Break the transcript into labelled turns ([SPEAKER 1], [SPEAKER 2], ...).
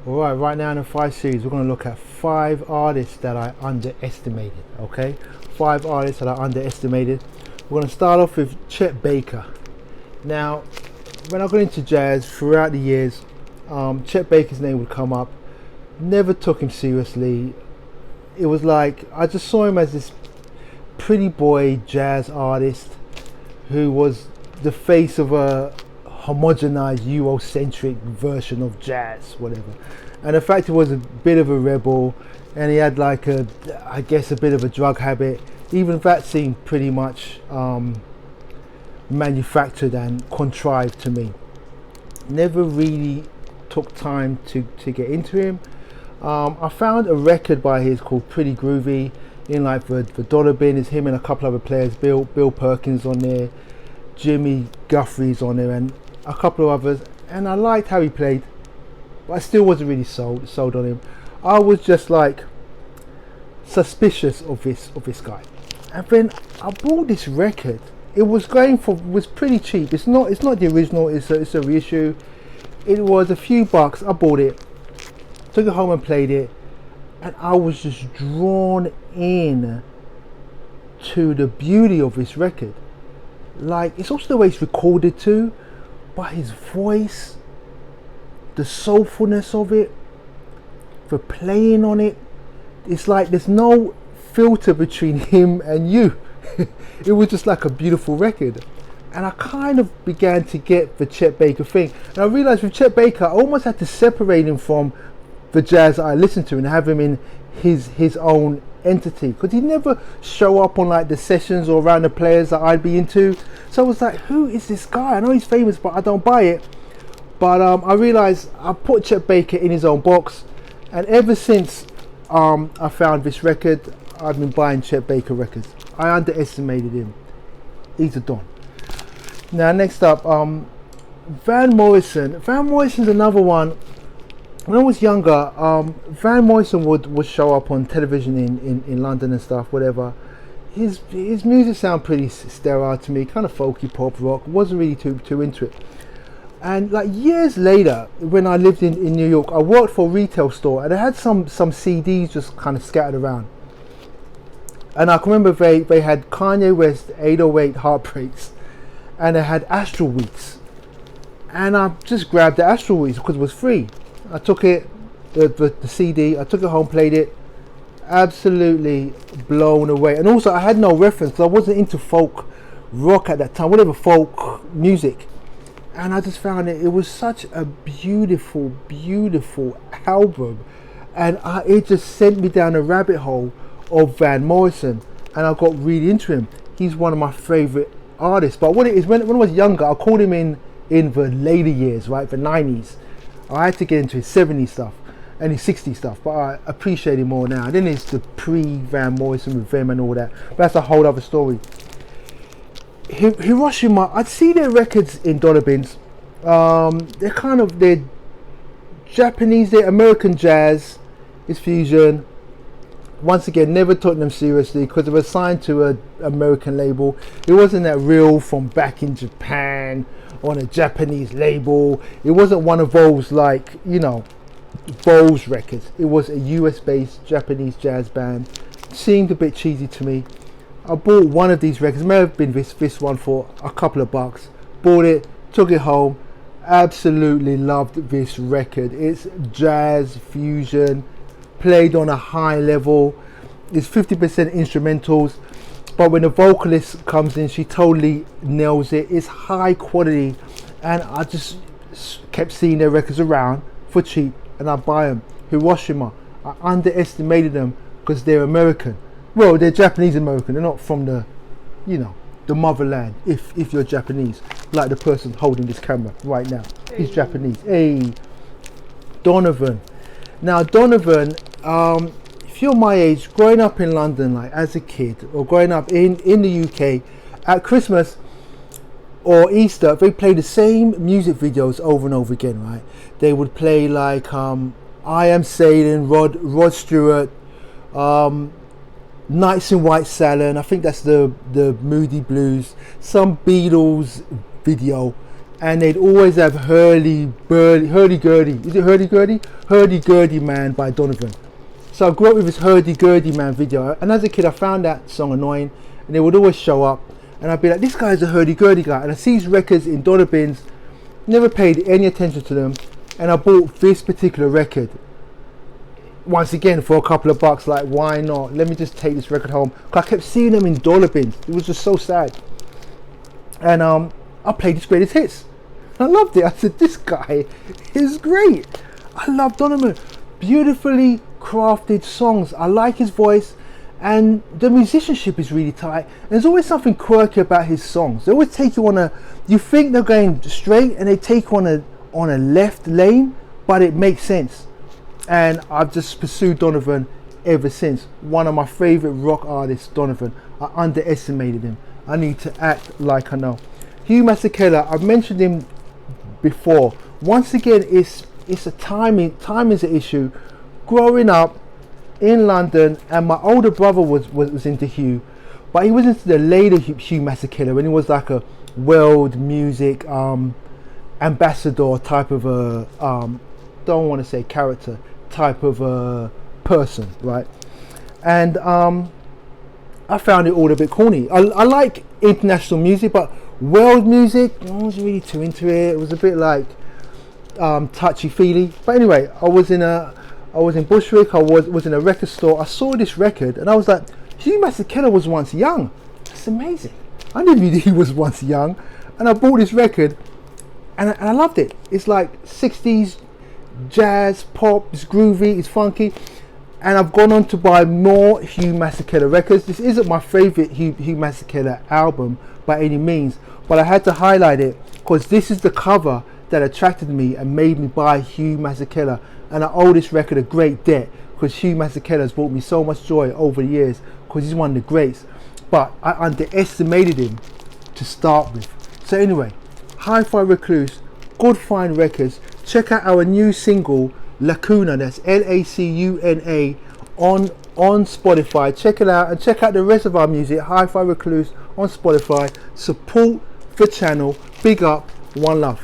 [SPEAKER 1] Alright, right now in the 5 series, we're going to look at 5 artists that I underestimated, okay? 5 artists that I underestimated. We're going to start off with Chet Baker. Now, when I got into jazz throughout the years, Chet Baker's name would come up. Never took him seriously. It was like, I just saw him as this pretty boy jazz artist who was the face of a homogenized Eurocentric version of jazz, whatever. And the fact he was a bit of a rebel, and he had like a bit of a drug habit. Even that seemed pretty much manufactured and contrived to me. Never really took time to get into him. I found a record by his called Pretty Groovy in like the dollar bin. Is him and a couple other players, Bill Perkins on there, Jimmy Guthrie's on there, and a couple of others, and I liked how he played, but I still wasn't really sold on him. I was just like suspicious of this guy. And then I bought this record. It was was pretty cheap. It's not the original. It's a reissue. It was a few bucks. I bought it, took it home and played it, and I was just drawn in to the beauty of this record. Like, it's also the way it's recorded too, but his voice, the soulfulness of it, the playing on it, it's like there's no filter between him and you. It was just like a beautiful record. And I kind of began to get the Chet Baker thing. And I realized with Chet Baker, I almost had to separate him from the jazz that I listened to and have him in his own entity, because he'd never show up on like the sessions or around the players that I'd be into. So I was like, who is this guy? I know he's famous, but I don't buy it. But I realized I put Chet Baker in his own box, and ever since I found this record, I've been buying Chet Baker records. I underestimated him. He's a don. Now next up, Van Morrison. Van Morrison's another one. When I was younger, Van Morrison would show up on television in London and stuff, whatever. His music sounded pretty sterile to me, kind of folky pop rock. Wasn't really too into it. And like years later, when I lived in New York, I worked for a retail store, and I had some CDs just kind of scattered around. And I can remember they had Kanye West 808 Heartbreaks, and they had Astral Weeks. And I just grabbed the Astral Weeks because it was free. I took it, the CD, I took it home, played it, absolutely blown away. And also I had no reference because I wasn't into folk rock at that time, whatever folk music. And I just found it was such a beautiful, beautiful album. And it just sent me down a rabbit hole of Van Morrison. And I got really into him. He's one of my favorite artists. But what it is, when I was younger, I called him in the later years, right, the 90s. I had to get into his 70s stuff and his 60s stuff, but I appreciate him more now. Then it's the pre-Van Morrison with them and all that. But that's a whole other story. Hiroshima, I'd see their records in dollar bins. They're Japanese, they're American jazz, it's fusion. Once again, never took them seriously because they were signed to an American label. It wasn't that real from back in Japan on a Japanese label. It wasn't one of those like, Bose records. It was a US based Japanese jazz band. Seemed a bit cheesy to me. I bought one of these records, it may have been this one, for a couple of bucks. Bought it, took it home, absolutely loved this record. It's jazz fusion, played on a high level. It's 50% instrumentals, but when the vocalist comes in, she totally nails it. It's high quality, and I just kept seeing their records around for cheap, and I buy them. Hiroshima, I underestimated them because they're American. Well, they're Japanese American. They're not from the motherland. If you're Japanese, like the person holding this camera right now, he's Japanese. Hey, Donovan. Now Donovan, if you're my age, growing up in London, like as a kid, or growing up in the UK, at Christmas or Easter, they play the same music videos over and over again, right? They would play like I Am Sailing, Rod Stewart, Nights in White Satin, I think that's the Moody Blues, some Beatles video, and they'd always have hurdy-gurdy. Is it hurdy-gurdy? Hurdy-gurdy Man by Donovan. So I grew up with this hurdy-gurdy Man video, and as a kid I found that song annoying, and they would always show up, and I'd be like, this guy's a hurdy-gurdy guy, and I see his records in dollar bins, never paid any attention to them, and I bought this particular record once again for a couple of bucks. Like, why not? Let me just take this record home. Cause I kept seeing them in dollar bins. It was just so sad. And I played his greatest hits. I loved it. I said, this guy is great. I love Donovan. Beautifully crafted songs. I like his voice, and the musicianship is really tight. And there's always something quirky about his songs. They always take you on a, you think they're going straight, and they take you on a left lane, but it makes sense. And I've just pursued Donovan ever since. One of my favorite rock artists, Donovan. I underestimated him. I need to act like I know. Hugh Masekela, I've mentioned him before. Once again, it's a timing is an issue. Growing up in London, and my older brother was into Hugh, but he was into the later Hugh Masekela, when he was like a world music ambassador type of a don't want to say character, type of a person, right? And I found it all a bit corny. I like international music, but world music, I wasn't really too into it. It was a bit like touchy-feely. But anyway, I was in Bushwick. I was in a record store. I saw this record, and I was like, Hugh Masekela was once young. That's amazing. I never knew he was once young. And I bought this record, and I loved it. It's like 60s jazz, pop, it's groovy, it's funky. And I've gone on to buy more Hugh Masekela records. This isn't my favorite Hugh Masekela album by any means, but I had to highlight it because this is the cover that attracted me and made me buy Hugh Masekela. And I owe this record a great debt, because Hugh Masekela has brought me so much joy over the years, because he's one of the greats. But I underestimated him to start with. So anyway, Hi-Fi Recluse, good fine records. Check out our new single, Lacuna, that's Lacuna, on Spotify. Check it out, and check out the rest of our music, Hi-Fi Recluse on Spotify. Support the channel. Big up, one love.